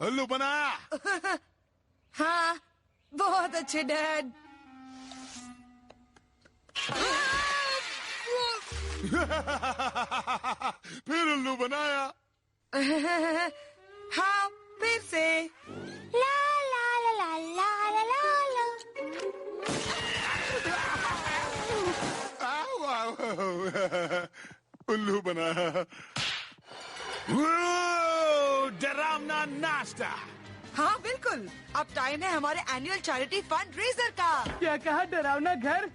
उल्लू बनाया। हाँ, बहुत अच्छे डैड। फिर उल्लू बनाया। हाँ, फिर से। ला ला ला ला ला ला ला ला। उल्लू बनाया। डरावना नाश्ता। हाँ बिल्कुल, अब टाइम है हमारे एनुअल चैरिटी फंड रेजर का। क्या कहा, डरावना घर?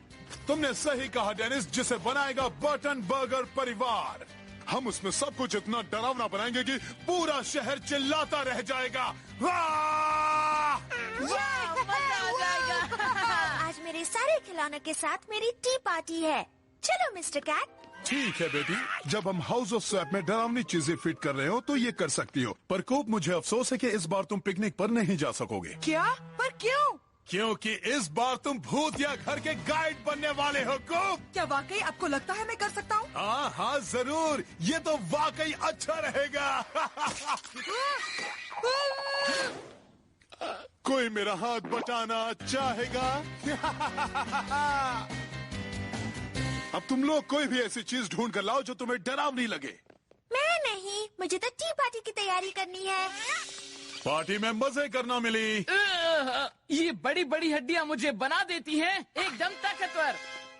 तुमने सही कहा डेनिस, जिसे बनाएगा बर्टन बर्गर परिवार। हम उसमें सब कुछ इतना डरावना बनाएंगे कि पूरा शहर चिल्लाता रह जाएगा। वाह! मजा आ जाएगा। आज मेरे सारे खिलौनों के साथ मेरी टी पार्टी है। चलो मिस्टर कैट। ठीक है बेटी, जब हम हाउस ऑफ स्वैप में डरावनी चीजें फिट कर रहे हो तो ये कर सकती हो, पर कोप मुझे अफसोस है कि इस बार तुम पिकनिक पर नहीं जा सकोगे। क्या? पर क्यों? क्योंकि इस बार तुम भूत या घर के गाइड बनने वाले हो। कोप, क्या वाकई आपको लगता है मैं कर सकता हूँ? हाँ जरूर, ये तो वाकई अच्छा रहेगा। कोई मेरा हाथ बटाना चाहेगा? अब तुम लोग कोई भी ऐसी चीज ढूंढ कर लाओ जो तुम्हें डरावनी लगे। मैं नहीं, मुझे तो टी पार्टी की तैयारी करनी है। पार्टी में मजे करना मिली। ये बड़ी बड़ी हड्डियाँ मुझे बना देती हैं एकदम ताकतवर।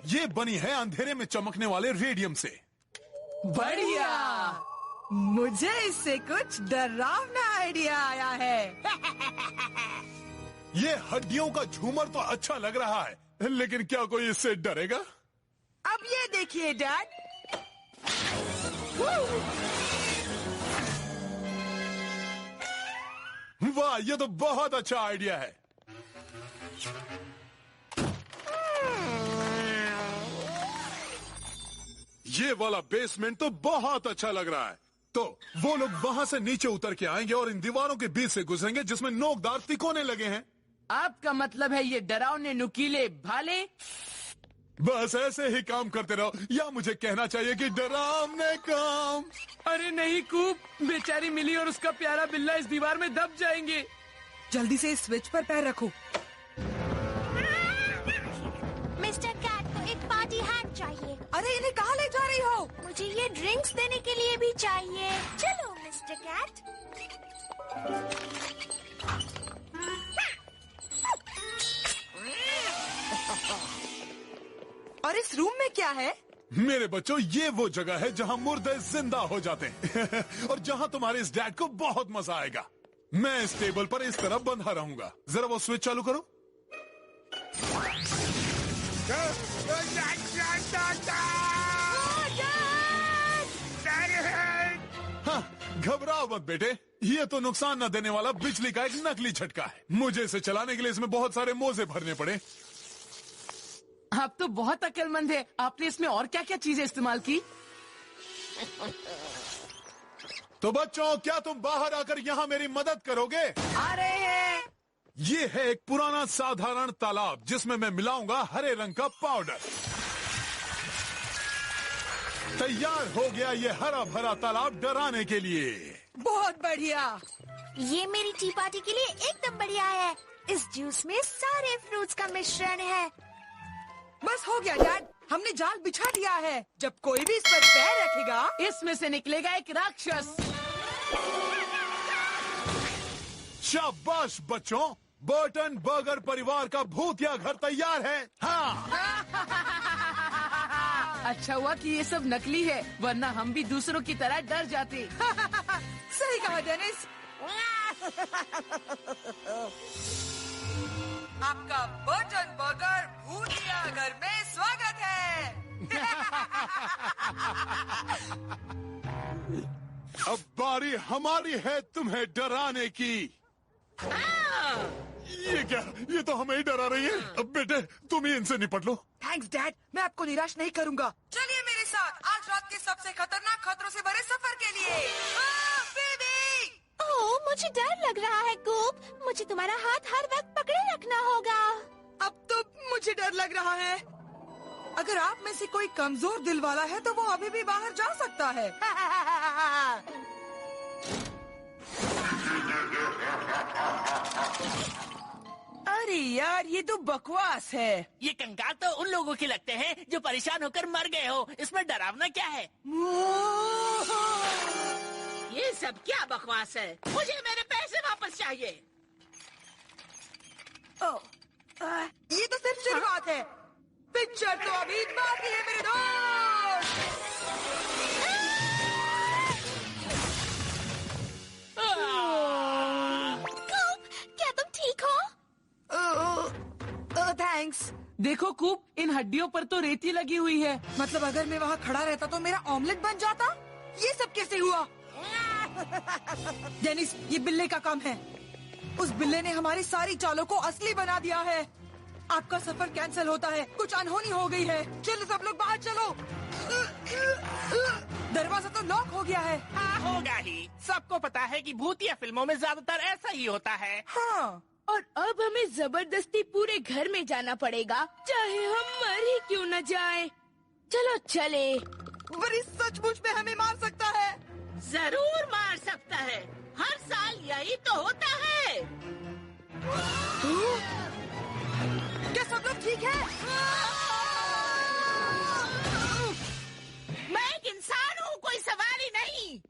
ये बनी है अंधेरे में चमकने वाले रेडियम से। बढ़िया। मुझे इससे कुछ डरावना आइडिया आया है। ये हड्डियों का झूमर तो अच्छा लग रहा है, लेकिन क्या कोई इससे डरेगा? अब ये देखिए डैड। वाह, ये तो बहुत अच्छा आइडिया है। ये वाला बेसमेंट तो बहुत अच्छा लग रहा है। तो वो लोग वहां से नीचे उतर के आएंगे और इन दीवारों के बीच से गुजरेंगे जिसमें नोकदार तिकोने लगे हैं। आपका मतलब है ये डरावने नुकीले भाले? बस ऐसे ही काम करते रहो, या मुझे कहना चाहिए कि डरावने काम। अरे नहीं कूप, बेचारी मिली और उसका प्यारा बिल्ला इस दीवार में दब जाएंगे। जल्दी से इस स्विच पर पैर रखो। मिस्टर कैट को एक पार्टी हैंड चाहिए। अरे इन्हें कहाँ ले जा रही हो? मुझे ये ड्रिंक्स देने के लिए भी चाहिए। चलो मिस्टर कैट। और इस रूम में क्या है? मेरे बच्चों, ये वो जगह है जहां मुर्दे जिंदा हो जाते हैं और जहां तुम्हारे इस डैड को बहुत मजा आएगा। मैं इस टेबल पर इस तरह बंधा रहूंगा। जरा वो स्विच चालू करो। हाँ, घबराओ मत बेटे, ये तो नुकसान न देने वाला बिजली का एक नकली झटका है। मुझे इसे चलाने के लिए इसमें बहुत सारे मोजे भरने पड़े। आप तो बहुत अक्लमंद है। आपने इसमें और क्या क्या चीजें इस्तेमाल की? तो बच्चों, क्या तुम बाहर आकर यहाँ मेरी मदद करोगे? आ रहे हैं। ये है एक पुराना साधारण तालाब जिसमें मैं मिलाऊंगा हरे रंग का पाउडर। तैयार हो गया ये हरा भरा तालाब डराने के लिए। बहुत बढ़िया। ये मेरी टी पार्टी के लिए एकदम बढ़िया है। इस जूस में सारे फ्रूट्स का मिश्रण है। बस हो गया डैड, हमने जाल बिछा दिया है। जब कोई भी इस पर पैर रखेगा, इसमें से निकलेगा एक राक्षस। शाबाश बच्चों, बर्टन बर्गर परिवार का भूतिया घर तैयार है। हाँ। अच्छा हुआ कि ये सब नकली है, वरना हम भी दूसरों की तरह डर जाते। सही कहा डेनिस। आपका बर्टन बर्गर भूतिया घर में स्वागत है। अब बारी हमारी है तुम्हें डराने की। ये क्या? ये तो हमें ही डरा रही है। अब बेटे, तुम ही इनसे निपट लो। थैंक्स डैड, मैं आपको निराश नहीं करूंगा। चलिए मेरे साथ आज रात के सबसे खतरनाक खतरों से भरे सफर के लिए। बेबी! ओह, मुझे डर लग रहा है कूप। मुझे तुम्हारा हाथ हर वक्त पकड़े रखना होगा। अब तो मुझे डर लग रहा है। अगर आप में से कोई कमजोर दिल वाला है तो वो अभी भी बाहर जा सकता है। अरे यार, ये तो बकवास है। ये कंकाल तो उन लोगों के लगते हैं जो परेशान होकर मर गए हो। इसमें डरावना क्या है? ये सब क्या बकवास है? मुझे मेरे पैसे वापस चाहिए। ये तो सिर्फ शुरुआत है, पिक्चर तो अभी बाकी है मेरे दोस्त। क्या तुम ठीक हो? थैंक्स। देखो कूप, इन हड्डियों पर तो रेती लगी हुई है। मतलब अगर मैं वहाँ खड़ा रहता तो मेरा ऑमलेट बन जाता? ये सब कैसे हुआ? डेनिस, ये बिल्ले का काम है। उस बिल्ले ने हमारी सारी चालों को असली बना दिया है। आपका सफर कैंसिल होता है, कुछ अनहोनी हो गई है। चलो सब लोग बाहर चलो। दरवाजा तो लॉक हो गया है। हाँ, होगा ही। सबको पता है कि भूतिया फिल्मों में ज्यादातर ऐसा ही होता है। हाँ, और अब हमें जबरदस्ती पूरे घर में जाना पड़ेगा, चाहे हम मर ही क्यों न जाए। चलो चले। पर इस सचमुच में हमें मार सकता है। जरूर मार सकता है, हर साल यही तो होता है। क्या सब लोग ठीक है? मैं एक इंसान हूँ, कोई सवाल ही नहीं।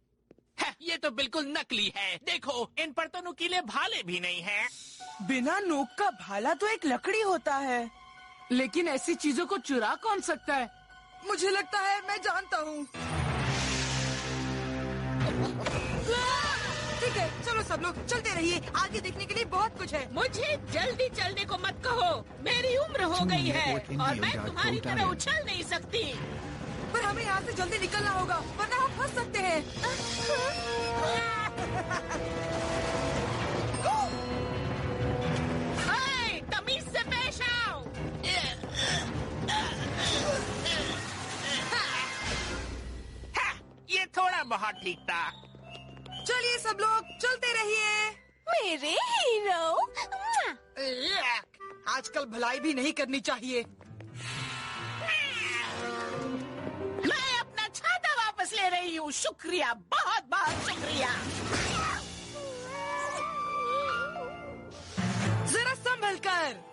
है, ये तो बिल्कुल नकली है। देखो, इन पर तो नुकीले भाले भी नहीं हैं। बिना नोक का भाला तो एक लकड़ी होता है। लेकिन ऐसी चीजों को चुरा कौन सकता है? मुझे लगता है मैं जानता हूँ। ठीक है, चलो सब लोग चलते रहिए, आगे देखने के लिए बहुत कुछ है। मुझे जल्दी चलने को मत कहो, मेरी उम्र हो गई है और मैं तुम्हारी तरह उछल नहीं सकती। पर हमें यहाँ से जल्दी निकलना होगा, वरना हम फंस सकते हैं। हाय, तमीज से पेश आओ। ये थोड़ा बहुत ठीक था। चलिए सब लोग चलते रहिए। मेरे हीरो। आजकल भलाई भी नहीं करनी चाहिए। मैं अपना छाता वापस ले रही हूँ। शुक्रिया, बहुत बहुत शुक्रिया। जरा संभल कर।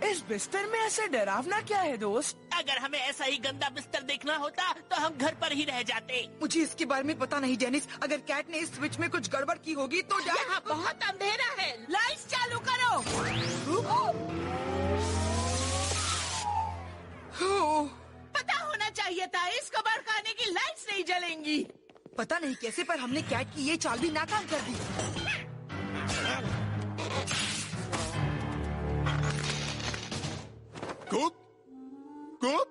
इस बिस्तर में ऐसे डरावना क्या है दोस्त? अगर हमें ऐसा ही गंदा बिस्तर देखना होता तो हम घर पर ही रह जाते। मुझे इसके बारे में पता नहीं डेनिस। अगर कैट ने इस स्विच में कुछ गड़बड़ की होगी तो यहाँ बहुत अंधेरा है, लाइट्स चालू करो। पता होना चाहिए था, इस कबाड़ खाने की लाइट्स नहीं जलेंगी। पता नहीं कैसे, पर हमने कैट की ये चाल भी नाकाम कर दी। कूप, कूप,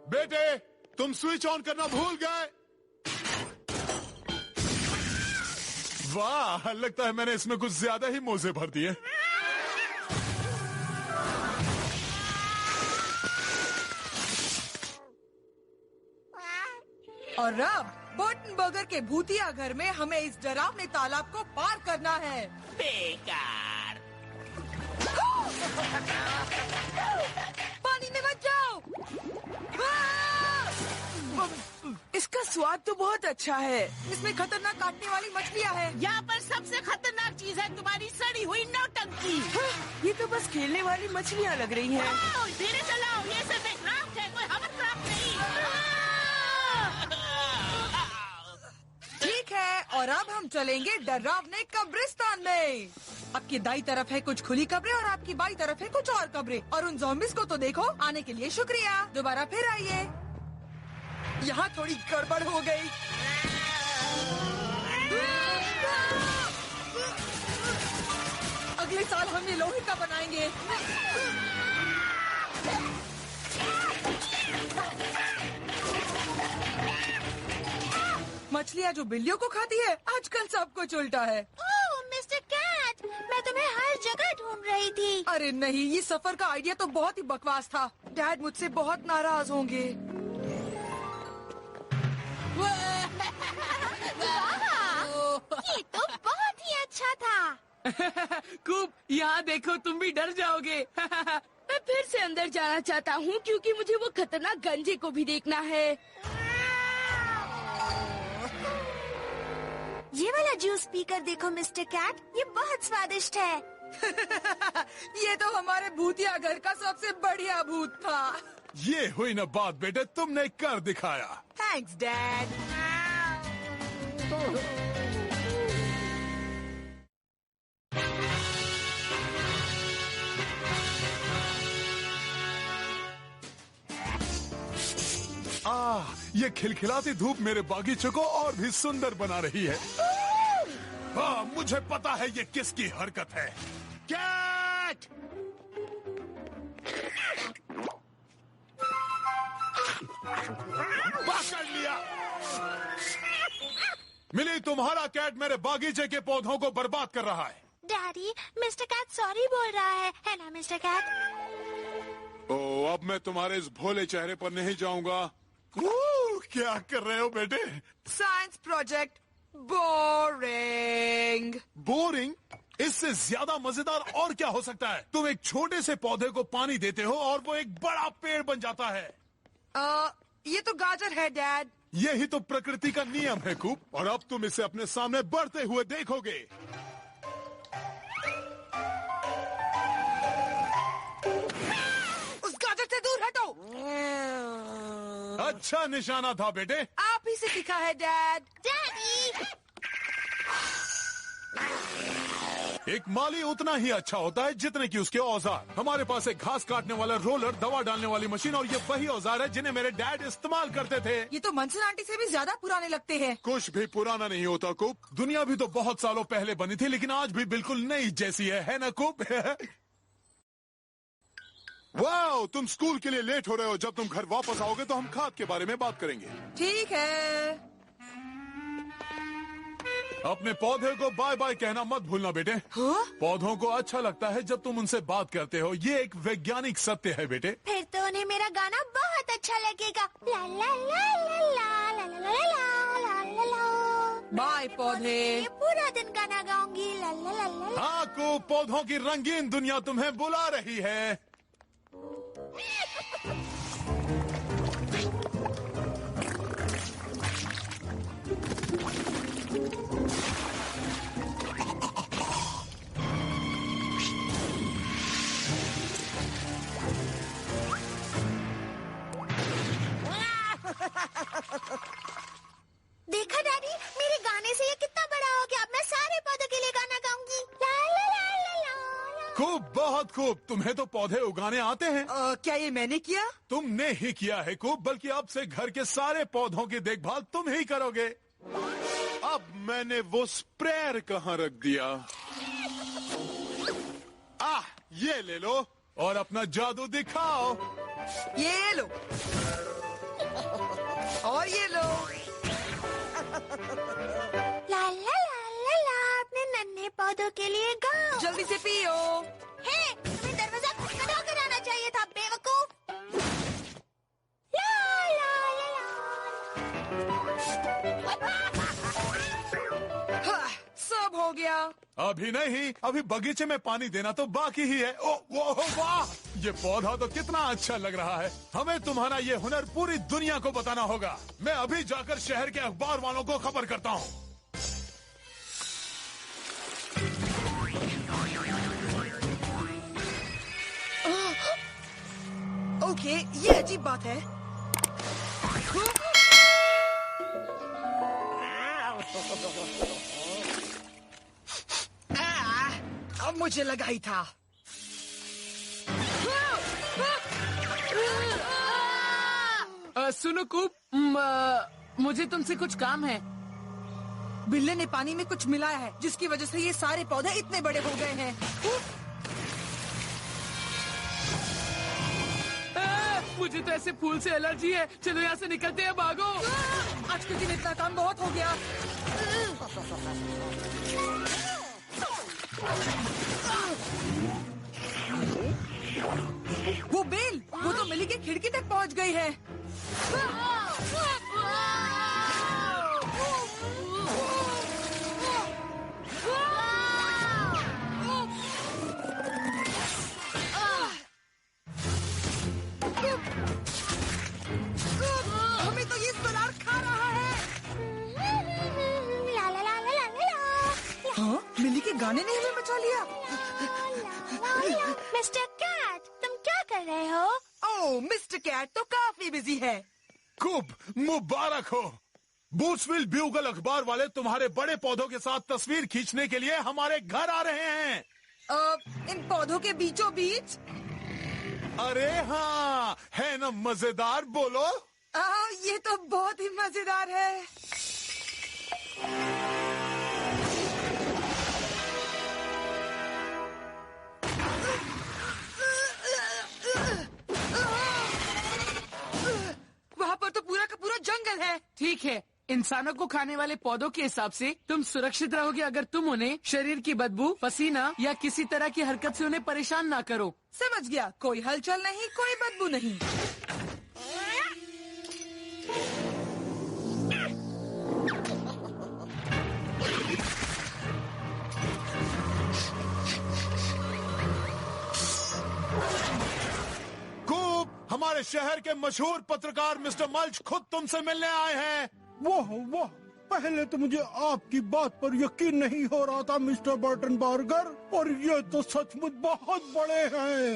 बेटे, तुम स्विच ऑन करना भूल गए। वाह, लगता है मैंने इसमें कुछ ज्यादा ही मोजे भर दिए। और अब बर्टनबर्गर के भूतिया घर में हमें इस डरावने तालाब को पार करना है। बेकार। पानी में मत जाओ। इसका स्वाद तो बहुत अच्छा है। इसमें खतरनाक काटने वाली मछलियाँ हैं। यहाँ पर सबसे खतरनाक चीज है तुम्हारी सड़ी हुई नौटंकी। ये तो बस खेलने वाली मछलियाँ लग रही हैं। धीरे चलाओ, ये सिर्फ एक राफ्ट है, कोई हवरक्राफ्ट नहीं। ठीक है, और अब हम चलेंगे डरावने कब्रिस्तान में। आपकी दाई तरफ है कुछ खुली कब्रें और आपकी बाई तरफ है कुछ और कब्रें। और उन ज़ॉम्बिस को तो देखो। आने के लिए शुक्रिया, दोबारा फिर आइए। यहाँ थोड़ी गड़बड़ हो गई। अगले साल हम ये लोहे का बनाएंगे। मछलियाँ जो बिल्लियों को खाती है, आजकल सब कुछ उल्टा है। ओह मिस्टर कैट, मैं तुम्हें हर जगह ढूंढ रही थी। अरे नहीं, ये सफर का आइडिया तो बहुत ही बकवास था। डैड मुझसे बहुत नाराज होंगे। ये तो बहुत ही अच्छा था। कूप, यहाँ देखो, तुम भी डर जाओगे। मैं फिर से अंदर जाना चाहता हूँ क्योंकि मुझे वो खतरनाक गंजे को भी देखना है। ये वाला जूस पीकर देखो मिस्टर कैट, ये बहुत स्वादिष्ट है। ये तो हमारे भूतिया घर का सबसे बढ़िया भूत था। ये हुई ना बात बेटे, तुमने कर दिखाया। Thanks dad. ये खिलखिलाती धूप मेरे बागीचे को और भी सुंदर बना रही है। हाँ, मुझे पता है ये किसकी हरकत है। कैट! पकड़ लिया। मिली, तुम्हारा कैट मेरे बागीचे के पौधों को बर्बाद कर रहा है। डैडी, मिस्टर कैट सॉरी बोल रहा है ना मिस्टर कैट? ओ, अब मैं तुम्हारे इस भोले चेहरे पर नहीं जाऊंगा। क्या कर रहे हो बेटे? Science project boring. बोरिंग? इससे ज्यादा मजेदार और क्या हो सकता है? तुम एक छोटे से पौधे को पानी देते हो और वो एक बड़ा पेड़ बन जाता है। ये तो गाजर है डैड। यही तो प्रकृति का नियम है कूप, और अब तुम इसे अपने सामने बढ़ते हुए देखोगे। उस गाजर से दूर हटो। अच्छा निशाना था बेटे। आप ही से सीखा है डैड। डैडी! एक माली उतना ही अच्छा होता है जितने की उसके औजार। हमारे पास एक घास काटने वाला रोलर, दवा डालने वाली मशीन और ये वही औजार है जिन्हें मेरे डैड इस्तेमाल करते थे। ये तो मंसूर आंटी से भी ज्यादा पुराने लगते हैं। कुछ भी पुराना नहीं होता कुप। दुनिया भी तो बहुत सालों पहले बनी थी, लेकिन आज भी बिल्कुल नई जैसी है ना कुप? वाह, तुम स्कूल के लिए लेट हो रहे हो। जब तुम घर वापस आओगे तो हम खाद के बारे में बात करेंगे। ठीक है। अपने पौधे को बाय बाय कहना मत भूलना बेटे। हाँ? पौधों को अच्छा लगता है जब तुम उनसे बात करते हो। ये एक वैज्ञानिक सत्य है बेटे। फिर तो उन्हें मेरा गाना बहुत अच्छा लगेगा। ला ला ला ला ला ला ला ला ला ला ला। बाय पौधे। ये पूरा दिन गाना गाऊंगी। ला ला ला ला। हाँ को, पौधों की रंगीन दुनिया तुम्हें बुला रही है। देखा डैडी, मेरे गाने से ये कितना बड़ा हो गया। अब मैं सारे पौधों के लिए गाना गाऊंगी। ला ला ला ला ला। खूब, बहुत खूब। तुम्हें तो पौधे उगाने आते हैं। क्या ये मैंने किया? तुमने ही किया है खूब, बल्कि अब से घर के सारे पौधों की देखभाल तुम ही करोगे। अब मैंने वो स्प्रेयर कहाँ रख दिया? ये ले लो और अपना जादू दिखाओ। ये लो और ये लो। ला ला ला ला ला। अपने नन्हे पौधों के लिए गाओ। जल्दी से पियो। हे, तुम्हें दरवाजा खटखटा कर आना चाहिए था बेवकूफ। ला ला ला ला। हाँ, सब हो गया। अभी नहीं, अभी बगीचे में पानी देना तो बाकी ही है। ओ वाह, ये पौधा तो कितना अच्छा लग रहा है। हमें तुम्हारा ये हुनर पूरी दुनिया को बताना होगा। मैं अभी जाकर शहर के अखबार वालों को खबर करता हूँ। ओके, ये अजीब बात है। अब मुझे लगा ही था। सुनो कूप, मुझे तुमसे कुछ काम है। बिल्ले ने पानी में कुछ मिलाया है जिसकी वजह से ये सारे पौधे इतने बड़े हो गए हैं। मुझे तो ऐसे फूल से एलर्जी है। चलो यहाँ से निकलते हैं, भागो। आज के दिन इतना काम बहुत हो गया। वो बेल, वो तो मिली की खिड़की तक पहुँच गई है। किराने ने हमें बचा लिया। मिस्टर कैट, तुम क्या कर रहे हो? ओह, मिस्टर कैट तो काफी बिजी है। खूब मुबारक हो। बूट्सविल ब्यूगल अखबार वाले तुम्हारे बड़े पौधों के साथ तस्वीर खींचने के लिए हमारे घर आ रहे हैं। इन पौधों के बीचों बीच? अरे हाँ, है ना मजेदार? बोलो। ये तो बहुत ही मजेदार है। वहाँ पर तो पूरा का पूरा जंगल है। ठीक है, इंसानों को खाने वाले पौधों के हिसाब से तुम सुरक्षित रहोगे अगर तुम उन्हें शरीर की बदबू, पसीना या किसी तरह की हरकत से उन्हें परेशान ना करो। समझ गया। कोई हलचल नहीं, कोई बदबू नहीं। हमारे शहर के मशहूर पत्रकार मिस्टर मल्च खुद तुमसे मिलने आए हैं। वाह वाह, पहले तो मुझे आपकी बात पर यकीन नहीं हो रहा था मिस्टर बर्टन बर्गर, और ये तो सचमुच बहुत बड़े हैं।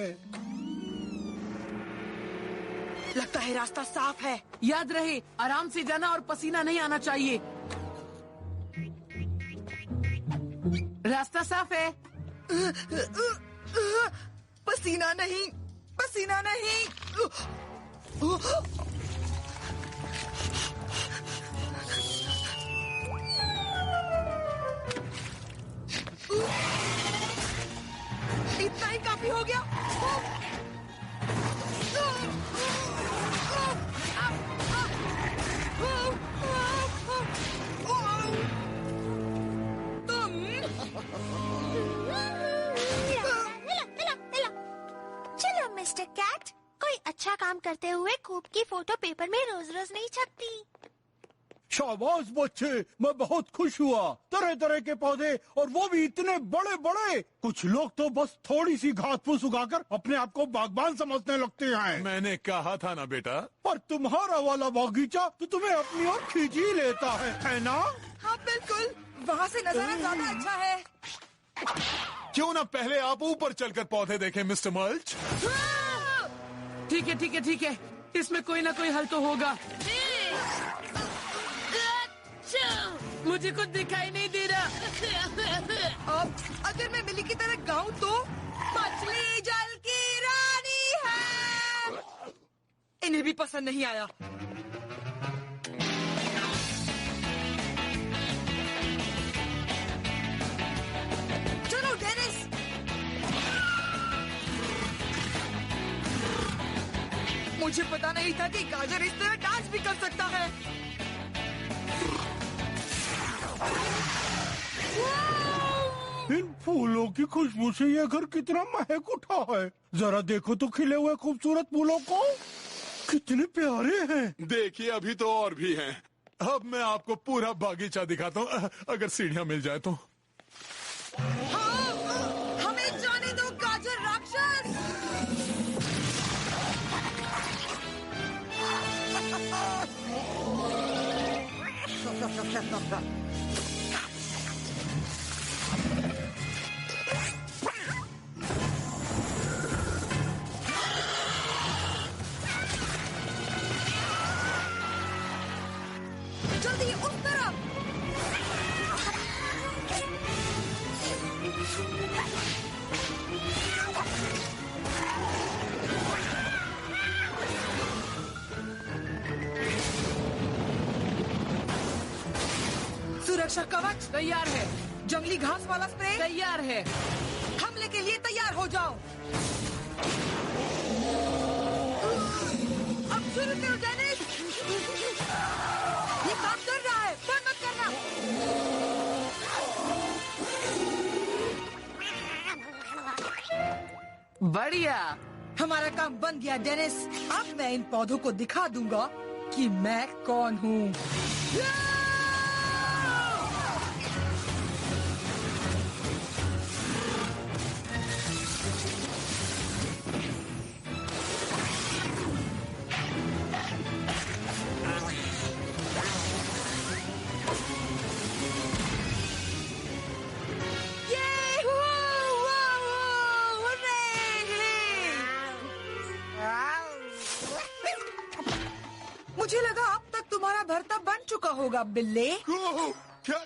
लगता है रास्ता साफ है। याद रहे, आराम से जाना और पसीना नहीं आना चाहिए। रास्ता साफ है। पसीना नहीं, पसीना नहीं। इतना ही काफी हो गया। चलो मिस्टर कैट, कोई अच्छा काम करते हुए कूप की फोटो पेपर में रोज रोज नहीं छपती। शाबाश बच्चे, मैं बहुत खुश हुआ। तरह तरह के पौधे, और वो भी इतने बड़े बड़े। कुछ लोग तो बस थोड़ी सी घास फूस उगाकर अपने आप को बागबान समझने लगते हैं। मैंने कहा था ना बेटा। पर तुम्हारा वाला बागीचा तो तुम्हें अपनी ओर खींच ही लेता है ना? हाँ बिल्कुल, वहाँ से नजारा ज्यादा अच्छा है। क्यों ना पहले आप ऊपर चलकर पौधे देखें मिस्टर मल्च। ठीक है ठीक है ठीक है, इसमें कोई ना कोई हल तो होगा। मुझे कुछ दिखाई नहीं दे रहा। अब अगर मैं मिली की तरह गाऊं तो मछली जल की रानी है। इन्हें भी पसंद नहीं आया। चलो डेनिस। मुझे पता नहीं था कि गाजर इस तरह डांस भी कर सकता है। इन फूलों की खुशबू से ये घर कितना महक उठा है। जरा देखो तो खिले हुए खूबसूरत फूलों को, कितने प्यारे हैं। देखिए, अभी तो और भी हैं। अब मैं आपको पूरा बागीचा दिखाता हूँ, अगर सीढ़ियाँ मिल जाए तो। हमें जाने दो गाजर राक्षस। जल्दी उस तरफ। सुरक्षा कवच तैयार है। जंगली घास वाला स्प्रे तैयार है। हमले के लिए तैयार हो जाओ। अब शुरू करो डेनिस। ये काम कर रहा है, बंद मत करना। बढ़िया, हमारा काम बन गया डेनिस। अब मैं इन पौधों को दिखा दूंगा कि मैं कौन हूँ। ये मुझे लगा अब तक तुम्हारा भरता बन चुका होगा बिल्ले। ओह, क्या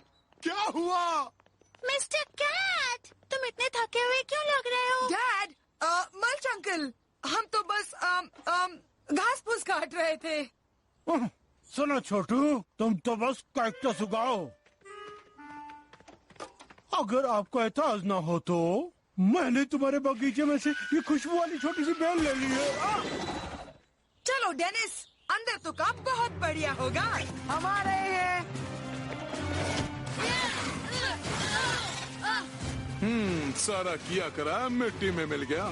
क्या हुआ? मिस्टर कैट, तुम इतने थके हुए क्यों लग रहे हो? डैड, मल्च अंकल, हम तो बस घास फूस काट रहे थे। सुनो छोटू, तुम तो बस कैक्टस उगाओ। अगर आपको एतराज ना हो तो मैंने तुम्हारे बगीचे में से ये खुशबू वाली छोटी सी बेल ले ली है। चलो डेनिस, अंदर तो काम बहुत बढ़िया होगा। हमारे हैं। सारा किया करा मिट्टी में मिल गया।